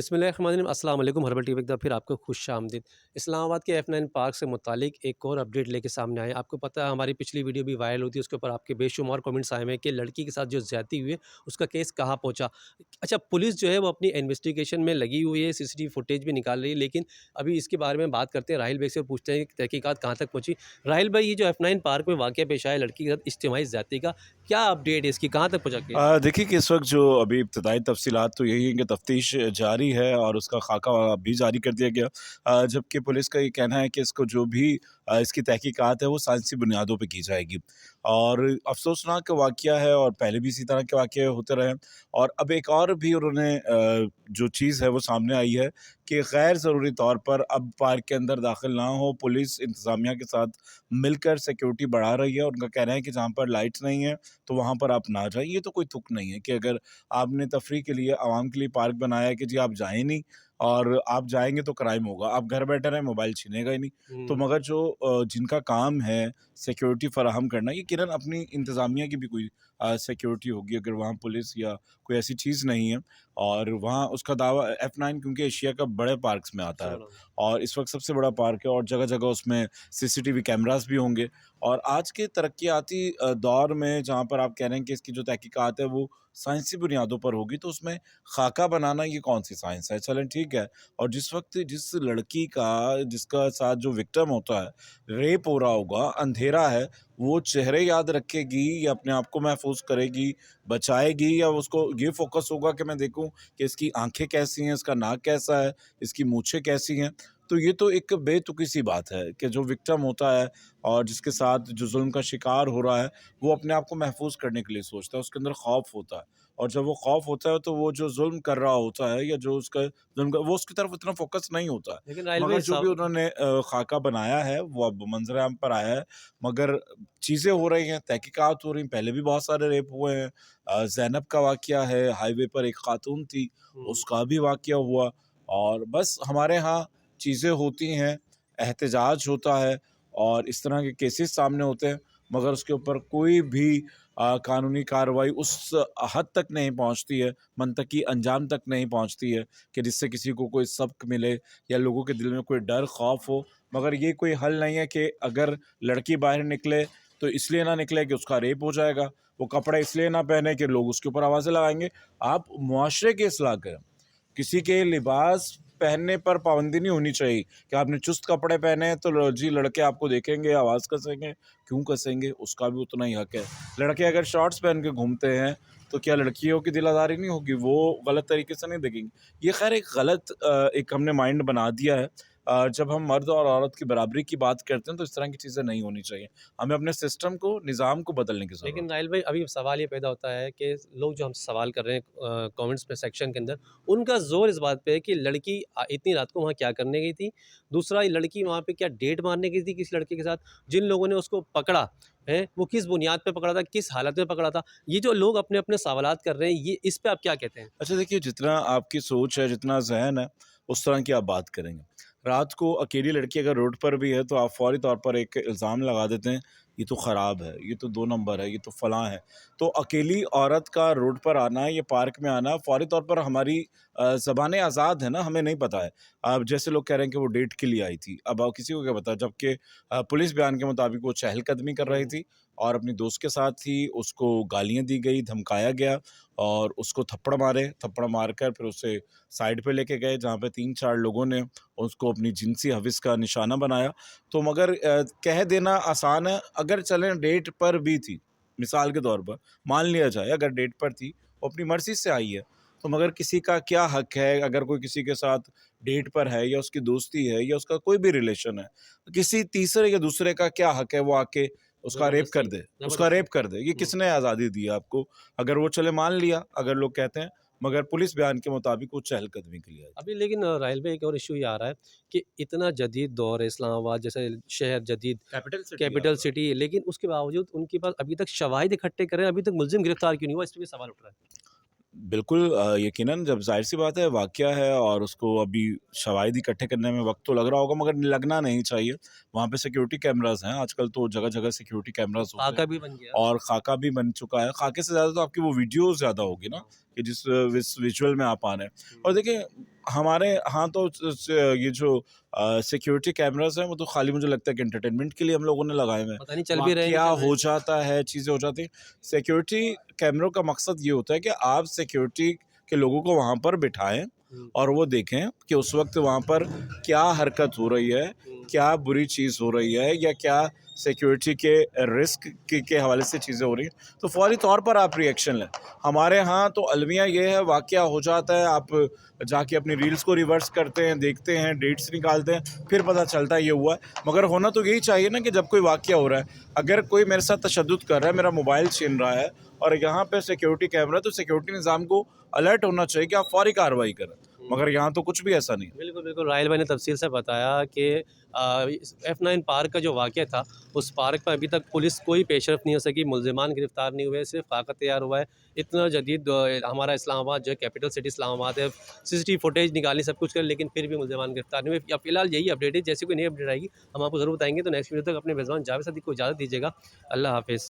बिस्मिल्लाहिर्रहमानिर्रहीम। अस्सलाम वालेकुम। हर्बल टीवी की फिर आपको खुशामदीद। इस्लामाबाद के F9 पार्क से मुतालिक एक और अपडेट लेके सामने आए। आपको पता है हमारी पिछली वीडियो भी वायरल हुई थी, उसके ऊपर आपके बेशुमार कमेंट्स आए हुए हैं कि लड़की के साथ जो ज़्यादती हुई है उसका केस कहाँ पहुँचा। अच्छा, पुलिस जो है वो अपनी इन्वेस्टिगेशन में लगी हुई है, सीसीटीवी फुटेज भी निकाल रही है, लेकिन अभी इसके बारे में बात करते हैं राहिल भाई से और पूछते हैं कि तहकीकात कहाँ तक पहुँची। राहिल भाई, ये जो F9 पार्क में वाक़या पेश आया लड़की के साथ इज्तिमाई ज़्यादती का, क्या अपडेट है इसकी, कहाँ तक पहुँचा केस? देखिए कि इस वक्त जो अभी इब्तदाई तफसीलात तो यही है कि तफ्तीश जारी है और उसका खाका भी जारी कर दिया गया। जबकि पुलिस का ये कहना है कि इसको जो भी इसकी तहकीकात है वो साइंसी बुनियादों पे की जाएगी। और अफसोसनाक वाक़या है और पहले भी इसी तरह के वाक़ये होते रहे हैं। और अब एक और भी उन्होंने जो चीज़ है वो सामने आई है कि गैर ज़रूरी तौर पर अब पार्क के अंदर दाखिल ना हो, पुलिस इंतज़ामिया के साथ मिलकर सिक्योरिटी बढ़ा रही है। उनका कहना है कि जहाँ पर लाइट्स नहीं है तो वहाँ पर आप ना जाएँ। ये तो कोई तुक नहीं है कि अगर आपने तफरीह के लिए, आवाम के लिए पार्क बनाया है कि जी आप जाएँ नहीं और आप जाएँगे तो क्राइम होगा। आप घर बैठे रहें, मोबाइल छीनेगा ही नहीं। तो हुँ। मगर जो जिनका काम है सिक्योरिटी फ़राहम करना, यकीनन अपनी इंतज़ामिया की भी कोई सिक्योरिटी होगी अगर वहाँ पुलिस या कोई ऐसी चीज़ नहीं है। और वहाँ उसका दावा F9 क्योंकि एशिया का बड़े पार्क्स में आता सबसे है बड़ा। और इस वक्त सबसे बड़ा पार्क है और जगह-जगह उसमें सीसीटीवी कैमरास भी होंगे। और आज के तरक्याती दौर में जहाँ पर आप कह रहे हैं कि इसकी जो तहकीकात है वो साइंसी बुनियादों पर होगी, तो उसमें खाका बनाना ये कौन-सी साइंस है? चलें ठीक है। और जिस वक़्त जिस लड़की का जिसका साथ जो विक्टिम होता है, रेप हो रहा होगा, अंधेरा है, वो चेहरे याद रखेगी या अपने आप को महफ़ूज़ करेगी, बचाएगी, या उसको ये फ़ोकस होगा कि मैं देखूँ कि इसकी आँखें कैसी हैं, इसका नाक कैसा है, इसकी मूँछें कैसी हैं? तो ये तो एक बेतुकी-सी बात है कि जो विक्टिम होता है और जिसके साथ जो ज़ुल्म का शिकार हो रहा है, वो अपने आप को महफ़ूज़ करने के लिए सोचता है, उसके अंदर खौफ़ होता है। और जब वो खौफ़ होता है तो वो जो ज़ुल्म कर रहा होता है या जो उसका ज़ुल्म का वो उसकी तरफ इतना फ़ोकस नहीं होता है। लेकिन राहिल मगर भाई जो भी उन्होंने खाका बनाया है वो अब मंज़र-ए-आम पर आया है। मगर चीज़ें हो रही हैं, तहकीकात हो रही हैं, पहले भी बहुत सारे रेप हुए हैं। ज़ैनब का वाक़या है, हाईवे पर एक खातून थी, हुँ। उसका भी वाक़या हुआ। और बस हमारे यहाँ चीज़ें होती हैं, एहतजाज होता है और इस तरह के केसेस सामने होते हैं, मगर उसके ऊपर कोई भी कानूनी कार्रवाई उस हद तक नहीं पहुँचती है, मंतकी अंजाम तक नहीं पहुँचती है कि जिससे किसी को कोई सबक मिले या लोगों के दिल में कोई डर खौफ हो। मगर ये कोई हल नहीं है कि अगर लड़की बाहर निकले तो इसलिए ना निकले कि उसका रेप हो जाएगा, वो कपड़े इसलिए ना पहने कि लोग उसके ऊपर आवाज़ें लगाएँगे। आप मुआशरे की इस्लाह करें। किसी के लिबास पहनने पर पाबंदी नहीं होनी चाहिए कि आपने चुस्त कपड़े पहने हैं तो जी लड़के आपको देखेंगे, आवाज़ कसेंगे। क्यों कसेंगे? उसका भी उतना ही हक है। लड़के अगर शॉर्ट्स पहन के घूमते हैं तो क्या लड़कियों की दिल आज़ारी नहीं होगी? वो गलत तरीके से नहीं देखेंगी। ये ख़ैर एक गलत एक हमने माइंड बना दिया है। जब हम मर्द और औरत की बराबरी की बात करते हैं तो इस तरह की चीज़ें नहीं होनी चाहिए। हमें अपने सिस्टम को, निज़ाम को बदलने की ज़रूरत लेकिन है। राहिल भाई, अभी सवाल ये पैदा होता है कि लोग जो हमसे सवाल कर रहे हैं कमेंट्स में सेक्शन के अंदर, उनका ज़ोर इस बात पे है कि लड़की इतनी रात को वहाँ क्या करने गई थी? दूसरा, ये लड़की वहाँ पे क्या डेट मारने गई थी किसी लड़के के साथ? जिन लोगों ने उसको पकड़ा है, वो किस बुनियाद पे पकड़ा था, किस हालत में पकड़ा था? ये जो लोग अपने-अपने सवालात कर रहे हैं, ये इस पे आप क्या कहते हैं? अच्छा देखिए, जितना आपकी सोच है, जितना ज़हन है, उस तरह की आप बात करेंगे। रात को अकेली लड़की अगर रोड पर भी है, तो आप फ़ौरी तौर पर एक इल्ज़ाम लगा देते हैं, ये तो ख़राब है, ये तो 2 नंबर है, ये तो फलाँ है। तो अकेली औरत का रोड पर आना, ये पार्क में आना, फ़ौरी तौर पर हमारी ज़बानें आज़ाद है ना, हमें नहीं पता है। अब जैसे लोग कह रहे हैं कि वो डेट के लिए आई थी, अब किसी को क्या पता? जबकि पुलिस बयान के मुताबिक वो चहलकदमी कर रही हुँ। थी और अपनी दोस्त के साथ थी, उसको गालियाँ दी गई, धमकाया गया और उसको थप्पड़ मारे, थप्पड़ मारकर फिर उसे साइड पे लेके गए जहाँ पे 3-4 लोगों ने उसको अपनी जिनसी हविस का निशाना बनाया। तो मगर कह देना आसान है, अगर चलें डेट पर भी थी, मिसाल के तौर पर, मान लिया जाए अगर डेट पर थी, वो अपनी मर्ज़ी से आई है, तो मगर किसी का क्या हक है अगर कोई किसी के साथ डेट पर है या उसकी दोस्ती है या उसका कोई भी रिलेशन है, किसी तीसरे या दूसरे का क्या हक है वो आके उसका रेप कर ज़बरदस्ती, दे, उसका ज़बरदस्ती। रेप कर दे। ये हुँ। किसने आज़ादी दी है आपको? अगर वो चले मान लिया, अगर लोग कहते हैं, मगर पुलिस बयान के मुताबिक वो चहलकदमी के लिए आई थी। अभी लेकिन राहिल भाई, एक और इश्यू ये आ रहा है कि इतना जदीद दौर है, इस्लामाबाद जैसे शहर जदीद कैपिटल सिटी है कैपिटल आपका। सिटी है, लेकिन उसके बावजूद उनके पास अभी तक शवाहिद इकट्ठे कर रहे हैं, अभी तक मुलज़िम गिरफ्तार क्यों नहीं हुआ? इस पे भी सवाल उठ रहा है। बिल्कुल यकीनन जब ज़ाहिर-सी बात है वाक़या है और उसको अभी शवाहिद इकट्ठे करने में वक़्त तो लग रहा होगा मगर लगना नहीं चाहिए। वहाँ पे सिक्योरिटी कैमराज़ हैं, आजकल तो जगह-जगह सिक्योरिटी अब कैमराज़ होते हैं खाका भी बन गया। और खाका भी बन चुका है। खाके से ज़्यादा तो आपकी वो वीडियोज़ ज़्यादा होगी ना हाँ। कि जिस विज़ुअल में आप आ रहे हैं। और हुँ। देखिए हमारे यहाँ तो ये जो सिक्योरिटी कैमरास हैं वो तो खाली मुझे लगता है कि एंटरटेनमेंट के लिए हम लोगों ने लगाए हुए हैं। पता नहीं चल भी रहे हैं कि वाकया चल रहे हो हैं। जाता है, चीज़ें हो जाती हैं। सिक्योरिटी कैमरों का मकसद ये होता है कि आप सिक्योरिटी के लोगों को वहाँ पर बिठाएं हुँ, और वो देखें कि उस वक्त वहाँ पर क्या हरकत हो रही है, हुँ। क्या बुरी चीज़ हो रही है या क्या सिक्योरिटी के रिस्क के हवाले से चीज़ें हो रही हैं, तो फौरी तौर पर आप रिएक्शन लें। हमारे यहाँ तो अलमिया ये है, वाकया हो जाता है, आप जाके अपनी रील्स को रिवर्स करते हैं, देखते हैं, डेट्स निकालते हैं, फिर पता चलता है ये हुआ है। मगर होना तो यही चाहिए ना कि जब कोई वाकया हो रहा है, अगर कोई मेरे साथ तशद्दुद कर रहा है, मेरा मोबाइल छीन रहा है और यहाँ पे सिक्योरिटी कैमरा है, तो सिक्योरिटी निज़ाम को अलर्ट होना चाहिए कि आप फौरी कार्रवाई करें। हुँ। मगर यहाँ तो कुछ भी ऐसा नहीं है। बिल्कुल, बिल्कुल, राहिल भाई ने तफ़सील से बताया कि इस F9 पार्क का जो वाक़या था, उस पार्क में अभी तक पुलिस कोई पेशरफ़्त नहीं हो सकी, मुल्ज़िमान गिरफ़्तार नहीं हुए, सिर्फ़ खाका तैयार हुआ है। इतना जदीद हमारा इस्लामाबाद जो है कैपिटल सिटी इस्लामाबाद है, सीसीटीवी फुटेज निकाली, सब कुछ करी, लेकिन फिर भी मुल्ज़िमान गिरफ़्तार नहीं हुए। या फ़िलहाल यही अपडेट है, जैसे कोई नई अपडेट आएगी, हम आपको ज़रूर बताएँगे। तो नेक्स्ट वीडियो तक अपने मेज़बान जावेद सादिक को इजाज़त दीजिएगा। अल्लाह हाफ़िज़।